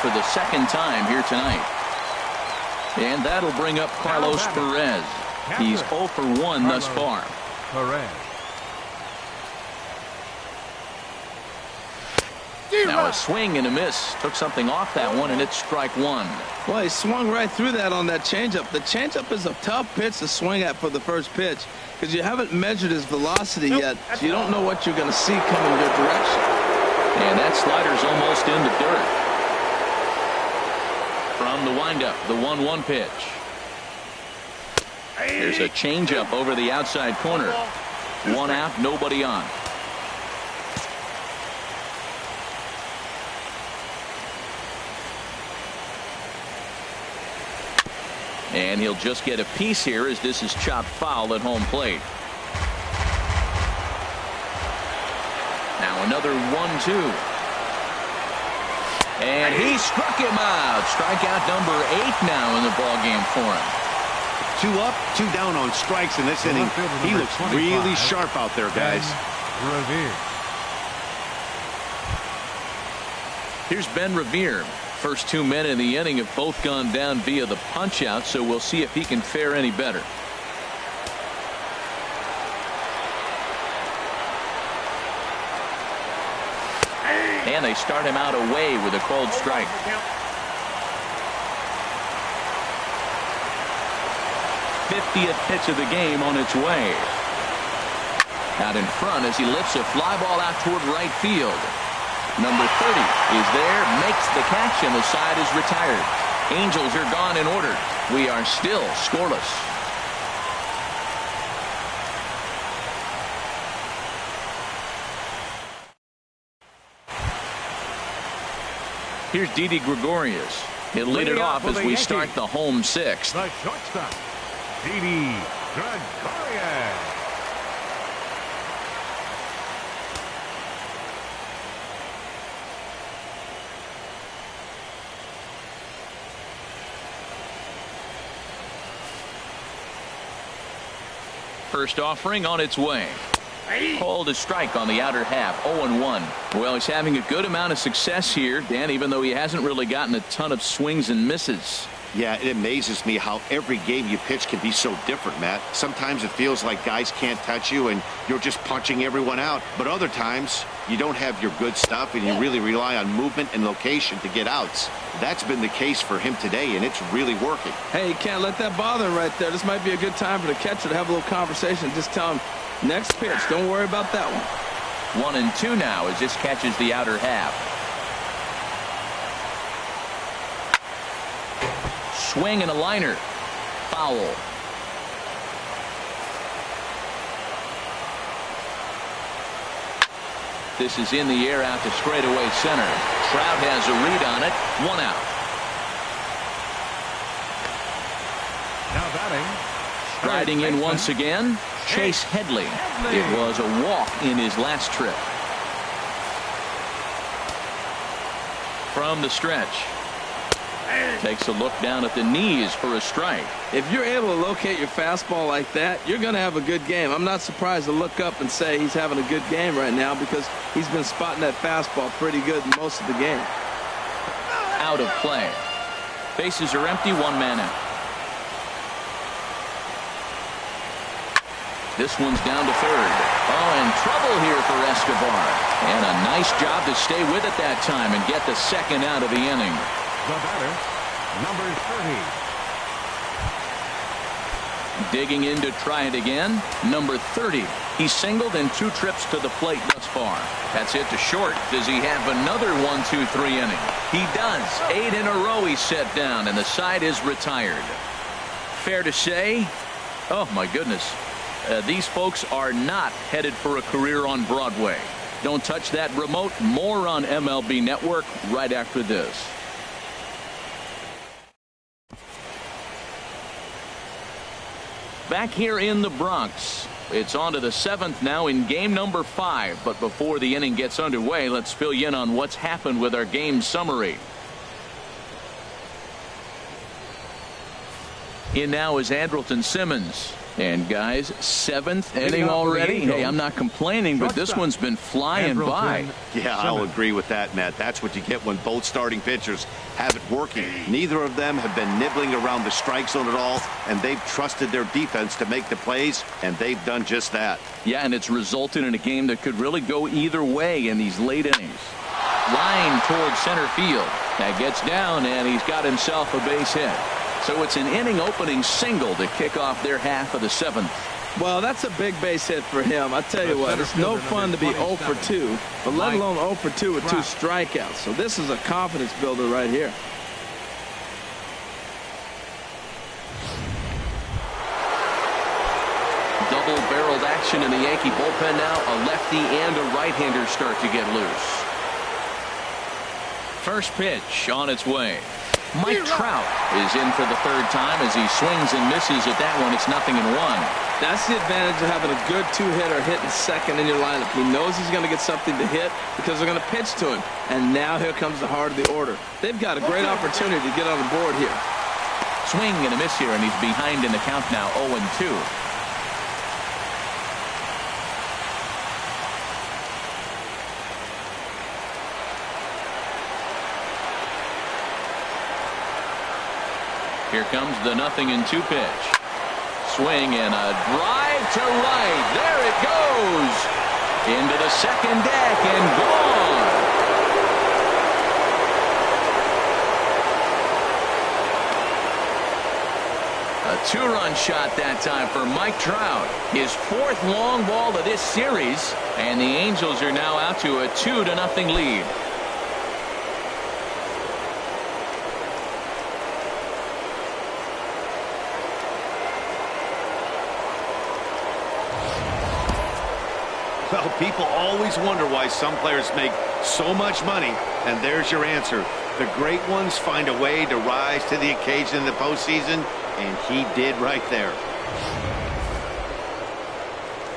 for the second time here tonight. And that'll bring up Carlos Perez. He's 0 for 1 thus far. Perez. Now a swing and a miss. Took something off that one, and it's strike one. Well, he swung right through that on that changeup. The changeup is a tough pitch to swing at for the first pitch because you haven't measured his velocity yet, so you don't know what you're going to see coming your direction. And that slider's almost in the dirt. From the windup, the 1-1 pitch. There's a changeup over the outside corner. One out, nobody on. And he'll just get a piece here as this is chopped foul at home plate. Now another 1-2. And he struck him out. Strikeout number 8 now in the ballgame for him. 2 up, 2 down on strikes in this inning. He looks really sharp out there, guys. Revere. Here's Ben Revere. First 2 men in the inning have both gone down via the punch out, so we'll see if he can fare any better. And they start him out away with a cold strike. '50th pitch of the game on its way. Out in front as he lifts a fly ball out toward right field. Number 30 is there, makes the catch, and the side is retired. Angels are gone in order. We are still scoreless. Here's Didi Gregorius. He'll lead it off as we start the home 6th. The shortstop, Didi Gregorius. First offering on its way. Called a strike on the outer half. 0-1. Well, he's having a good amount of success here, Dan, even though he hasn't really gotten a ton of swings and misses. Yeah, it amazes me how every game you pitch can be so different, Matt. Sometimes it feels like guys can't touch you and you're just punching everyone out. But other times you don't have your good stuff and you really rely on movement and location to get outs. That's been the case for him today, and it's really working. Hey, you can't let that bother him right there. This might be a good time for the catcher to have a little conversation. Just tell him, next pitch, don't worry about that one. 1-2 now as this catches the outer half. Swing and a liner. Foul. This is in the air out to straightaway center. Trout has a read on it. 1 out. Now batting. Riding in once again, Chase Headley. It was a walk in his last trip. From the stretch. Takes a look down at the knees for a strike. If you're able to locate your fastball like that, you're going to have a good game. I'm not surprised to look up and say he's having a good game right now because he's been spotting that fastball pretty good most of the game. Out of play. Bases are empty, 1 man out. This one's down to third. Oh, and trouble here for Escobar. And a nice job to stay with it that time and get the second out of the inning. The batter, number 30. Digging in to try it again. Number 30. He's singled in 2 trips to the plate thus far. That's hit to short. Does he have another 1-2-3 inning? He does. 8 in a row he's set down, and the side is retired. Fair to say, oh my goodness, these folks are not headed for a career on Broadway. Don't touch that remote. More on MLB Network right after this. Back here in the Bronx, it's on to the 7th now in game number 5. But before the inning gets underway, let's fill you in on what's happened with our game summary. In now is Andrelton Simmons. And guys, 7th inning already. Hey, I'm not complaining, but this one's been flying by. Yeah, I'll agree with that, Matt. That's what you get when both starting pitchers have it working. Neither of them have been nibbling around the strike zone at all, and they've trusted their defense to make the plays, and they've done just that. Yeah, and it's resulted in a game that could really go either way in these late innings. Line towards center field. That gets down, and he's got himself a base hit. So it's an inning opening single to kick off their half of the 7th. Well, that's a big base hit for him. I tell you what, it's no fun to be 0 for 2, but let alone 0 for 2 with 2 strikeouts. So this is a confidence builder right here. Double-barreled action in the Yankee bullpen now. A lefty and a right-hander start to get loose. First pitch on its way. Mike Trout is in for the 3rd time as he swings and misses at that one. It's 0-1. That's the advantage of having a good 2-hitter hitting second in your lineup. He knows he's going to get something to hit because they're going to pitch to him. And now here comes the heart of the order. They've got a great opportunity to get on the board here. Swing and a miss here, and he's behind in the count now, 0-2. Here comes the 0-2 pitch. Swing and a drive to right. There it goes. Into the second deck and gone. A 2-run shot that time for Mike Trout. His 4th long ball of this series. And the Angels are now out to a 2-0 lead. Well, people always wonder why some players make so much money, and there's your answer. The great ones find a way to rise to the occasion in the postseason, and he did right there.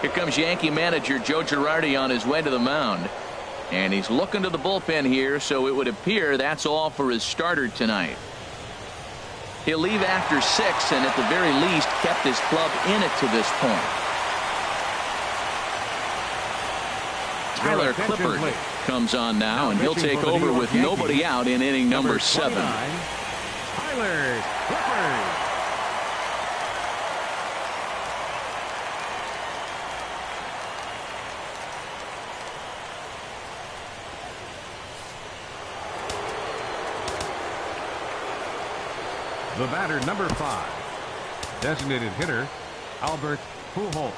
Here comes Yankee manager Joe Girardi on his way to the mound. And he's looking to the bullpen here, so it would appear that's all for his starter tonight. He'll leave after 6, and at the very least kept his club in it to this point. Tyler Clippard comes on now, and he'll take over with nobody out in inning number 7. Tyler Clippard. The batter, number 5. Designated hitter, Albert Pujols.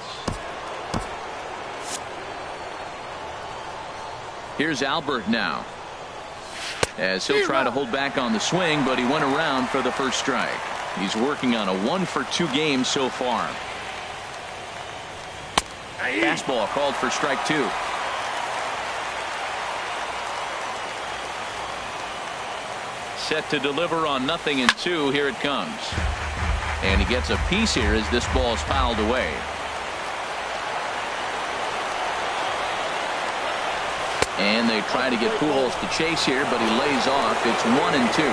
Here's Albert now, as he'll try to hold back on the swing, but he went around for the first strike. He's working on a 1-for-2 game so far. Fastball called for strike 2. Set to deliver on 0-2. Here it comes. And he gets a piece here as this ball is fouled away. And they try to get Pujols to chase here, but he lays off. It's 1-2.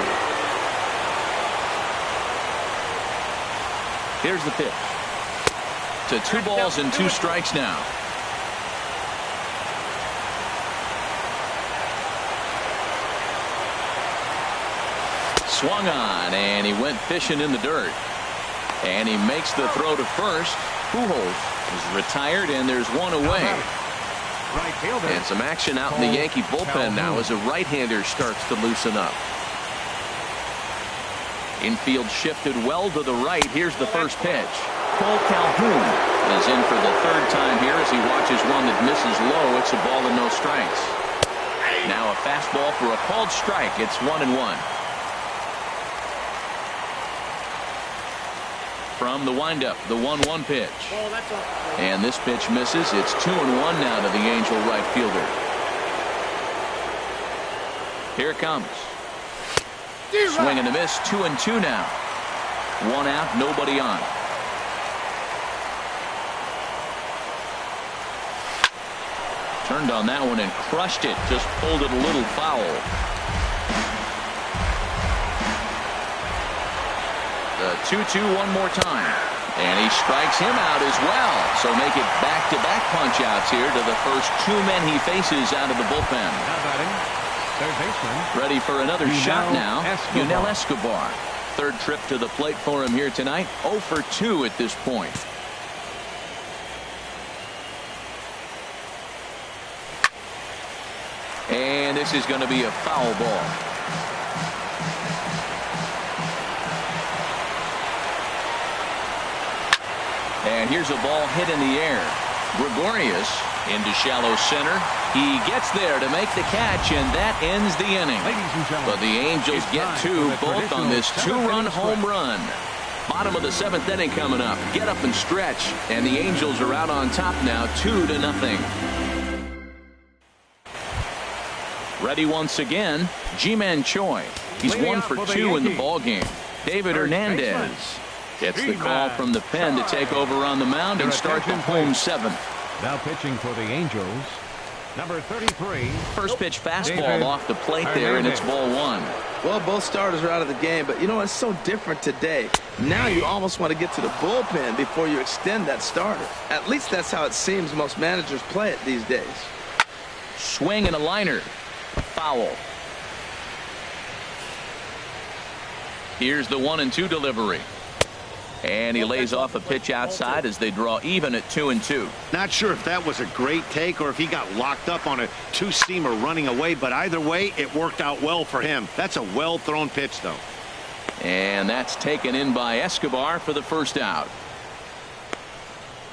Here's the pitch. To 2 balls and 2 strikes now. Swung on, and he went fishing in the dirt. And he makes the throw to first. Pujols is retired, and there's 1 away. And some action out in the Yankee bullpen now as a right-hander starts to loosen up. Infield shifted well to the right. Here's the first pitch. Cole Calhoun is in for the 3rd time here as he watches one that misses low. It's a ball and no strikes. Now a fastball for a called strike. It's 1-1. From the windup, the 1-1 pitch. And this pitch misses. It's 2-1 now to the Angel right fielder. Here it comes. Swing and a miss. 2-2 now. 1 out, nobody on. Turned on that one and crushed it. Just pulled it a little foul. The 2-2 one more time. And he strikes him out as well. So make it back-to-back punch-outs here to the first two men he faces out of the bullpen. Now batting, third baseman. Ready for another shot now. Escobar. Yunel Escobar. Third trip to the plate for him here tonight. 0 for 2 at this point. And this is going to be a foul ball. And here's a ball hit in the air. Gregorius into shallow center. He gets there to make the catch, and that ends the inning. But the Angels get two, both on this two-run home run. Bottom of the seventh inning coming up. Get up and stretch, and the Angels are out on top now, 2-0. Ready once again, Ji-Man Choi. He's 1 for 2 in the ballgame. David Hernandez gets the call from the pen to take over on the mound and start the home seventh. Now pitching for the Angels, number 33. First pitch fastball off the plate there, and it's ball one. Well, both starters are out of the game, but you know, it's so different today. Now you almost want to get to the bullpen before you extend that starter. At least that's how it seems most managers play it these days. Swing and a liner. Foul. Here's the 1-2 delivery. And he lays off a pitch outside as they draw even at 2-2. Not sure if that was a great take or if he got locked up on a two-seamer running away, but either way, it worked out well for him. That's a well-thrown pitch, though. And that's taken in by Escobar for the first out.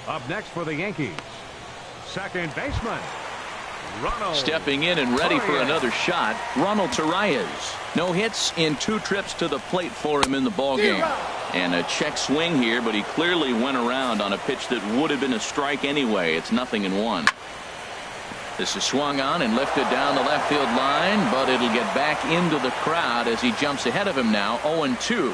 Up next for the Yankees, second baseman, Ronald. Stepping in and ready for another shot, Ronald Torreyes. No hits in 2 trips to the plate for him in the ballgame. And a check swing here, but he clearly went around on a pitch that would have been a strike anyway. It's 0-1. This is swung on and lifted down the left field line, but it'll get back into the crowd as he jumps ahead of him now, 0-2.